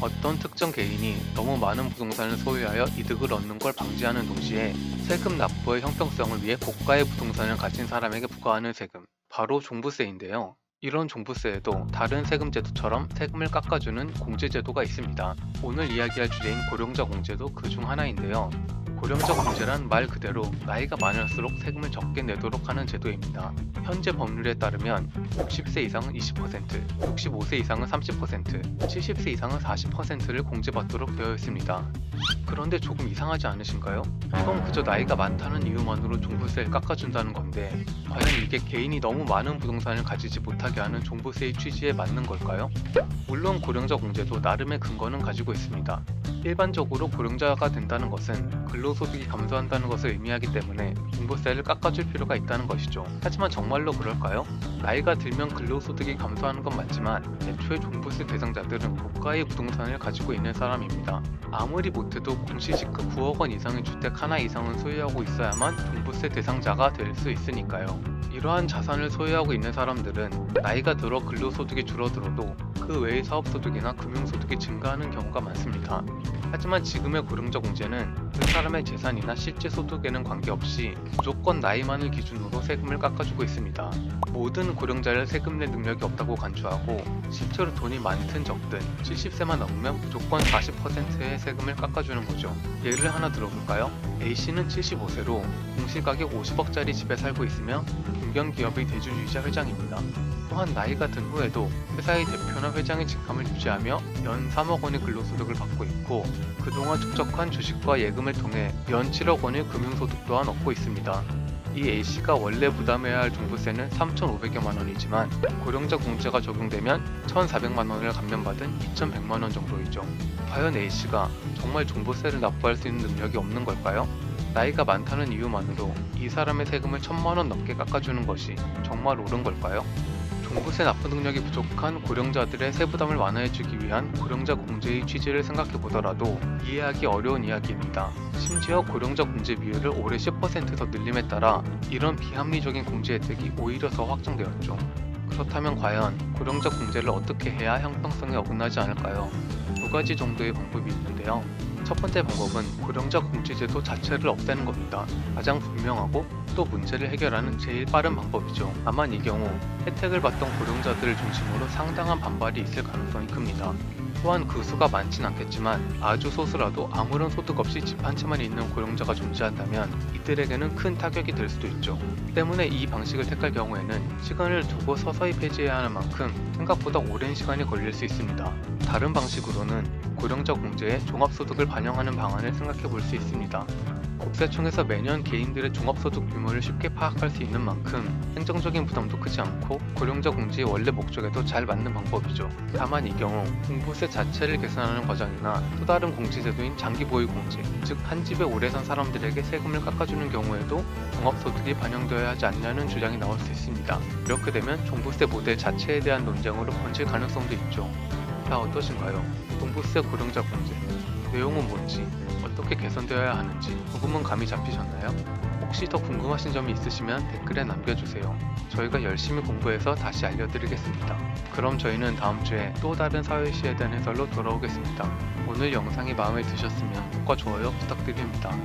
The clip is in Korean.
어떤 특정 개인이 너무 많은 부동산을 소유하여 이득을 얻는 걸 방지하는 동시에 세금 납부의 형평성을 위해 고가의 부동산을 가진 사람에게 부과하는 세금, 바로 종부세인데요. 이런 종부세에도 다른 세금 제도처럼 세금을 깎아주는 공제제도가 있습니다. 오늘 이야기할 주제인 고령자 공제도 그 중 하나인데요. 고령자 공제란 말 그대로 나이가 많을수록 세금을 적게 내도록 하는 제도입니다. 현재 법률에 따르면 60세 이상은 20%, 65세 이상은 30%, 70세 이상은 40%를 공제받도록 되어 있습니다. 그런데 조금 이상하지 않으신가요? 이건 그저 나이가 많다는 이유만으로 종부세를 깎아준다는 건데 과연 이게 개인이 너무 많은 부동산을 가지지 못하게 하는 종부세의 취지에 맞는 걸까요? 물론 고령자 공제도 나름의 근거는 가지고 있습니다. 일반적으로 고령자가 된다는 것은 근로소득이 감소한다는 것을 의미하기 때문에 종부세를 깎아줄 필요가 있다는 것이죠. 하지만 정말로 그럴까요? 나이가 들면 근로소득이 감소하는 건 맞지만 애초에 종부세 대상자들은 고가의 부동산을 가지고 있는 사람입니다. 아무리 못해도 공시지급 9억 원 이상의 주택 하나 이상은 소유하고 있어야만 종부세 대상자가 될 수 있으니까요. 이러한 자산을 소유하고 있는 사람들은 나이가 들어 근로소득이 줄어들어도 그 외의 사업소득이나 금융소득이 증가하는 경우가 많습니다. 하지만 지금의 고령자 공제는 그 사람의 재산이나 실제 소득에는 관계없이 무조건 나이만을 기준으로 세금을 깎아주고 있습니다. 모든 고령자를 세금 낼 능력이 없다고 간주하고 실제로 돈이 많든 적든 70세만 넘으면 무조건 40%의 세금을 깎아주는 거죠. 예를 하나 들어볼까요? A씨는 75세로 공시가격 50억짜리 집에 살고 있으며 중견기업의 대주주이자 회장입니다. 또한 나이가 든 후에도 회사의 대표나 회장의 직함을 유지하며 연 3억 원의 근로소득을 받고 있고 그동안 축적한 주식과 예금을 통해 연 7억 원의 금융소득 또한 얻고 있습니다. 이 A씨가 원래 부담해야 할 종부세는 3,500여만 원이지만 고령자 공제가 적용되면 1,400만 원을 감면받은 2,100만 원 정도이죠. 과연 A씨가 정말 종부세를 납부할 수 있는 능력이 없는 걸까요? 나이가 많다는 이유만으로 이 사람의 세금을 1,000만 원 넘게 깎아주는 것이 정말 옳은 걸까요? 종부세 납부 능력이 부족한 고령자들의 세부담을 완화해주기 위한 고령자 공제의 취지를 생각해보더라도 이해하기 어려운 이야기입니다. 심지어 고령자 공제 비율을 올해 10% 더 늘림에 따라 이런 비합리적인 공제 혜택이 오히려 더 확장되었죠. 그렇다면 과연 고령자 공제를 어떻게 해야 형평성에 어긋나지 않을까요? 두 가지 정도의 방법이 있는데요. 첫 번째 방법은 고령자 공제제도 자체를 없애는 겁니다. 가장 분명하고 또 문제를 해결하는 제일 빠른 방법이죠. 다만 이 경우 혜택을 받던 고령자들을 중심으로 상당한 반발이 있을 가능성이 큽니다. 또한 그 수가 많진 않겠지만 아주 소수라도 아무런 소득 없이 집 한 채만 있는 고령자가 존재한다면 이들에게는 큰 타격이 될 수도 있죠. 때문에 이 방식을 택할 경우에는 시간을 두고 서서히 폐지해야 하는 만큼 생각보다 오랜 시간이 걸릴 수 있습니다. 다른 방식으로는 고령자 공제에 종합소득을 반영하는 방안을 생각해 볼 수 있습니다. 국세청에서 매년 개인들의 종합소득 규모를 쉽게 파악할 수 있는 만큼 행정적인 부담도 크지 않고 고령자 공제의 원래 목적에도 잘 맞는 방법이죠. 다만 이 경우 종부세 자체를 계산하는 과정이나 또 다른 공제제도인 장기보유공제, 즉 한 집에 오래 산 사람들에게 세금을 깎아주는 경우에도 종합소득이 반영되어야 하지 않냐는 주장이 나올 수 있습니다. 이렇게 되면 종부세 모델 자체에 대한 논쟁으로 번질 가능성도 있죠. 다 어떠신가요? 종부세 고령자 공제 내용은 뭔지, 어떻게 개선되어야 하는지 조금은 감이 잡히셨나요? 혹시 더 궁금하신 점이 있으시면 댓글에 남겨주세요. 저희가 열심히 공부해서 다시 알려드리겠습니다. 그럼 저희는 다음 주에 또 다른 사회 이슈에 대한 해설로 돌아오겠습니다. 오늘 영상이 마음에 드셨으면 구독과 좋아요 부탁드립니다.